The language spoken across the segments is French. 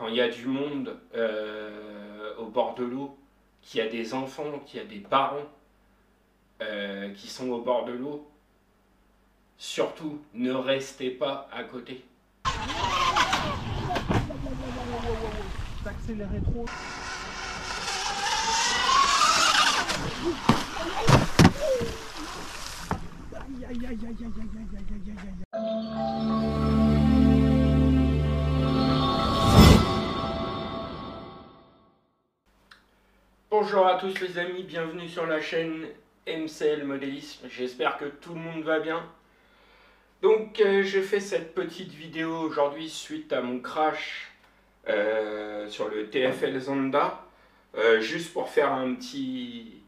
quand il y a du monde au bord de l'eau, qu'il y a des enfants, qu'il y a des parents qui sont au bord de l'eau, surtout ne restez pas à côté. T'as accéléré trop. Aïe aïe aïe aïe aïe aïe aïe aïe aïe aïe. Bonjour à tous les amis, bienvenue sur la chaîne MCL Modélisme, j'espère que tout le monde va bien. Donc je fais cette petite vidéo aujourd'hui suite à mon crash sur le TFL Zonda, juste pour faire un petit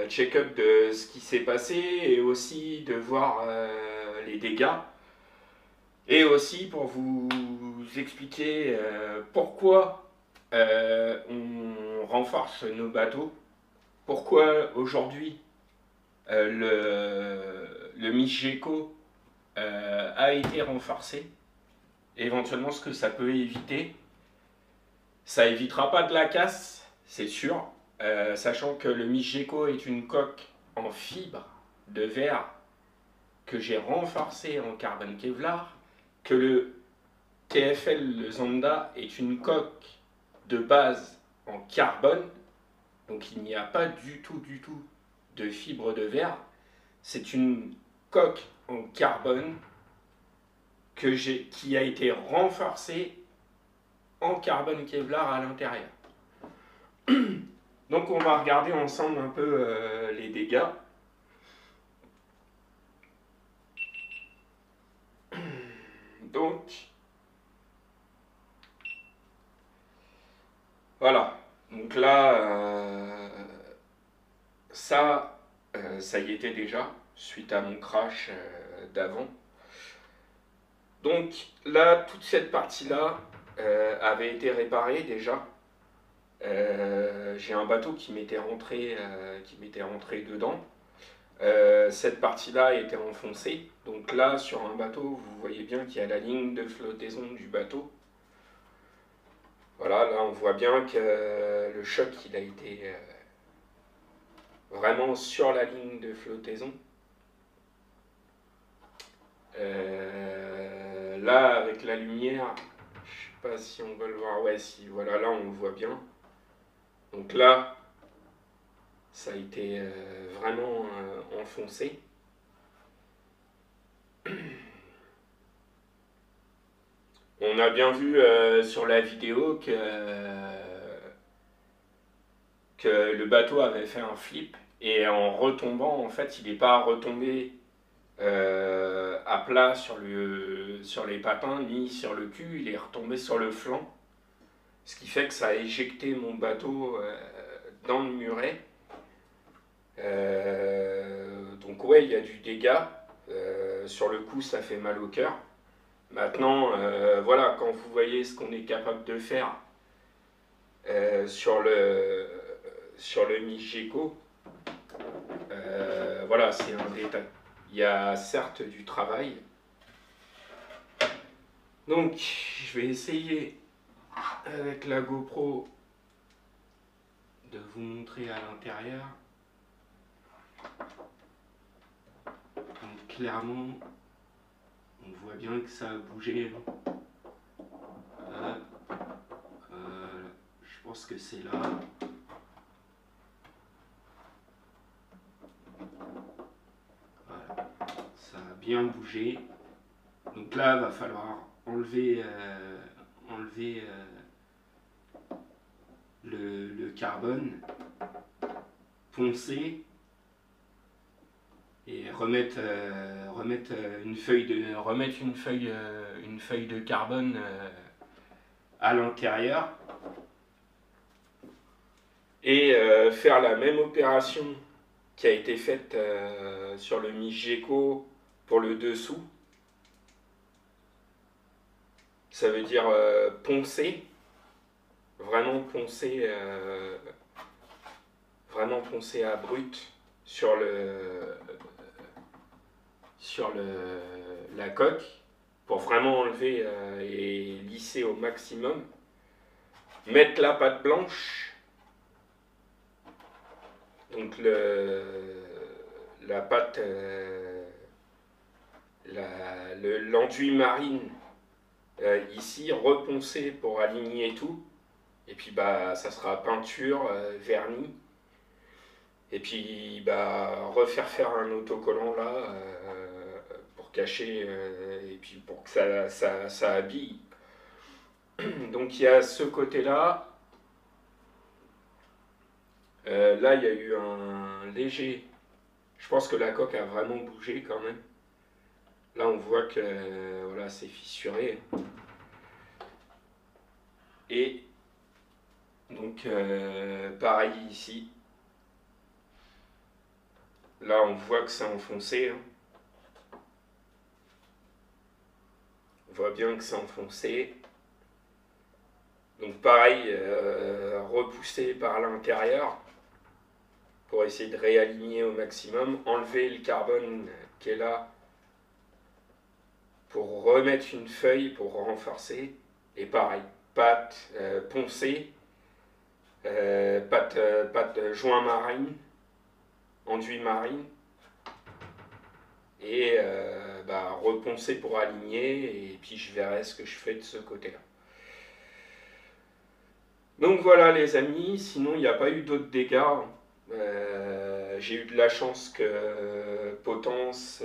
check-up de ce qui s'est passé et aussi de voir les dégâts. Et aussi pour vous expliquer pourquoi on renforce nos bateaux, pourquoi aujourd'hui le MIS-GECO a été renforcé, éventuellement ce que ça peut éviter. Ça évitera pas de la casse, c'est sûr, sachant que le MIS-GECO est une coque en fibre de verre que j'ai renforcé en carbone Kevlar, que le TFL, le Zonda, est une coque de base en carbone, donc il n'y a pas du tout de fibre de verre. C'est une coque en carbone qui a été renforcée en carbone Kevlar à l'intérieur. Donc on va regarder ensemble un peu les dégâts. Donc voilà, donc là ça y était déjà suite à mon crash d'avant. Donc là, toute cette partie là avait été réparée déjà. J'ai un bateau qui m'était rentré dedans. Cette partie-là a été enfoncée. Donc là, sur un bateau, vous voyez bien qu'il y a la ligne de flottaison du bateau. Voilà, là on voit bien que le choc il a été vraiment sur la ligne de flottaison. Là, avec la lumière, je sais pas si on va le voir. Ouais, si, voilà, là on le voit bien. Donc là, ça a été vraiment enfoncé. On a bien vu sur la vidéo que le bateau avait fait un flip et en retombant, en fait, il n'est pas retombé à plat sur les patins ni sur le cul, il est retombé sur le flanc. Ce qui fait que ça a éjecté mon bateau dans le muret. Donc ouais, il y a du dégât. Sur le coup, ça fait mal au cœur. Maintenant, voilà, quand vous voyez ce qu'on est capable de faire sur le MIS-GECO, voilà, c'est un détail. Il y a certes du travail. Donc, je vais essayer avec la GoPro de vous montrer à l'intérieur. Donc, clairement, on voit bien que ça a bougé. Je pense que c'est là. Voilà. Ça a bien bougé. Donc là, il va falloir enlever le carbone, poncer et remettre une feuille de carbone à l'intérieur et faire la même opération qui a été faite sur le MIS-GECO pour le dessous. Ça veut dire poncer, vraiment poncer à brut sur la coque pour vraiment enlever et lisser au maximum. Mettre la pâte blanche, donc la pâte, l'enduit marine, ici, reponcer pour aligner tout. Et puis bah ça sera peinture, vernis. Et puis bah refaire faire un autocollant là pour cacher et puis pour que ça habille. Donc il y a ce côté-là. Là il y a eu un léger. Je pense que la coque a vraiment bougé quand même. Là on voit que voilà, c'est fissuré. Et donc pareil ici. Là on voit que c'est enfoncé. Hein. On voit bien que c'est enfoncé. Donc pareil, repousser par l'intérieur pour essayer de réaligner au maximum. Enlever le carbone qui est là pour remettre une feuille pour renforcer. Et pareil, pâte poncée, pâte joint marine, enduit marine. Et reponcer pour aligner. Et puis je verrai ce que je fais de ce côté-là. Donc voilà les amis, sinon il n'y a pas eu d'autres dégâts. J'ai eu de la chance que potence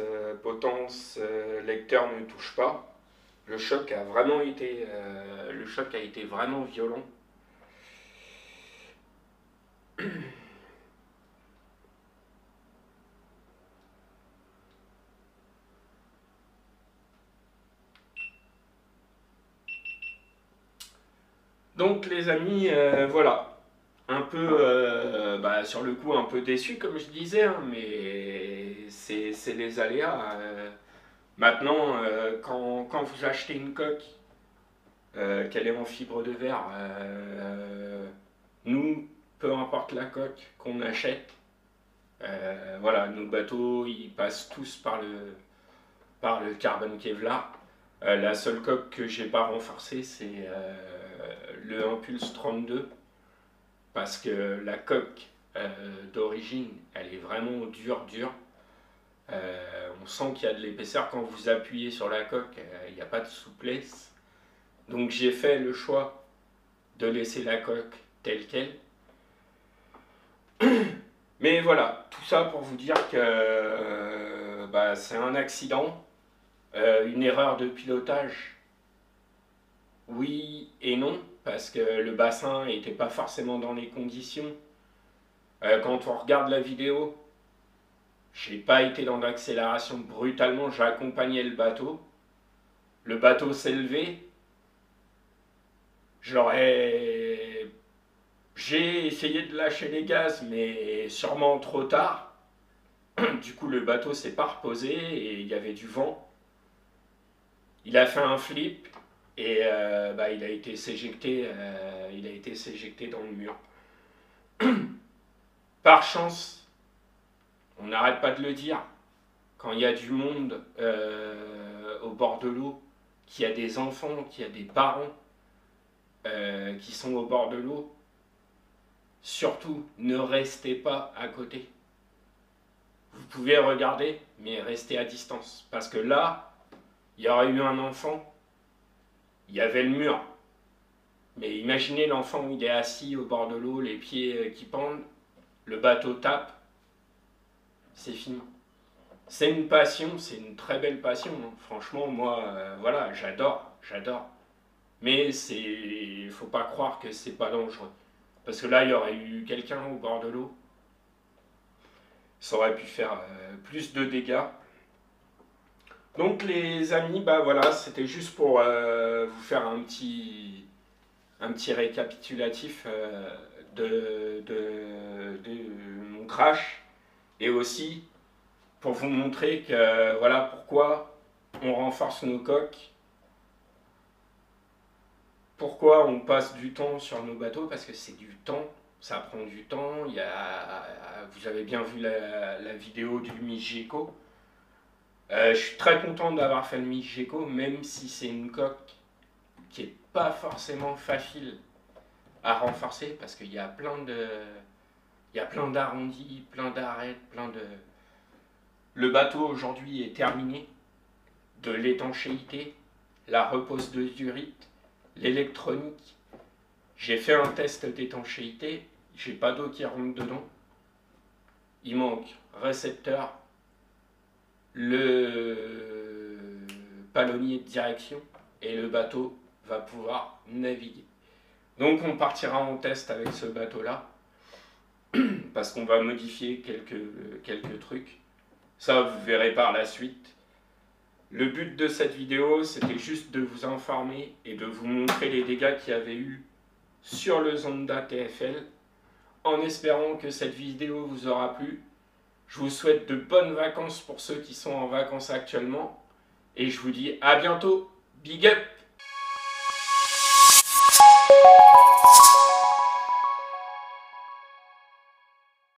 lecteur ne touche pas. Le choc a vraiment été, vraiment violent. Donc les amis, voilà, un peu, sur le coup un peu déçu comme je disais, hein, mais c'est les aléas. Maintenant, quand vous achetez une coque, qu'elle est en fibre de verre, nous, peu importe la coque qu'on achète, voilà, nos bateaux, ils passent tous par le carbone Kevlar. La seule coque que j'ai pas renforcée, c'est le Impulse 32, parce que la coque d'origine, elle est vraiment dure. On sent qu'il y a de l'épaisseur quand vous appuyez sur la coque, il n'y a pas de souplesse. Donc j'ai fait le choix de laisser la coque telle qu'elle. Mais voilà, tout ça pour vous dire que c'est un accident, une erreur de pilotage. Oui et non, parce que le bassin n'était pas forcément dans les conditions. Quand on regarde la vidéo, j'ai pas été dans l'accélération brutalement, j'accompagnais le bateau. Le bateau s'est levé. J'ai essayé de lâcher les gaz, mais sûrement trop tard. Du coup, le bateau s'est pas reposé et il y avait du vent. Il a fait un flip. Et il a été s'éjecter dans le mur. Par chance, on n'arrête pas de le dire, quand il y a du monde au bord de l'eau, qu'il y a des enfants, qu'il y a des parents qui sont au bord de l'eau, surtout ne restez pas à côté. Vous pouvez regarder, mais restez à distance. Parce que là, il y aurait eu un enfant. Il y avait le mur. Mais imaginez l'enfant où il est assis au bord de l'eau, les pieds qui pendent, le bateau tape, c'est fini. C'est une passion, c'est une très belle passion. Hein. Franchement, moi, voilà, j'adore. Mais il faut pas croire que c'est pas dangereux. Parce que là, il y aurait eu quelqu'un au bord de l'eau. Ça aurait pu faire plus de dégâts. Donc les amis, voilà, c'était juste pour vous faire un petit récapitulatif de mon crash, et aussi pour vous montrer que voilà pourquoi on renforce nos coques, pourquoi on passe du temps sur nos bateaux, parce que c'est du temps, ça prend du temps. Vous avez bien vu la vidéo du Migeco. Je suis très content d'avoir fait le Migeco, même si c'est une coque qui est pas forcément facile à renforcer parce qu'il y a plein d'arrondis, plein d'arêtes, Le bateau aujourd'hui est terminé, de l'étanchéité, la repose de durite, l'électronique. J'ai fait un test d'étanchéité, j'ai pas d'eau qui rentre dedans. Il manque récepteur, le palonnier de direction et le bateau va pouvoir naviguer. Donc on partira en test avec ce bateau-là parce qu'on va modifier quelques trucs. Ça, vous verrez par la suite. Le but de cette vidéo, c'était juste de vous informer et de vous montrer les dégâts qu'il y avait eu sur le Zonda TFL. En espérant que cette vidéo vous aura plu. Je vous souhaite de bonnes vacances pour ceux qui sont en vacances actuellement. Et je vous dis à bientôt. Big up!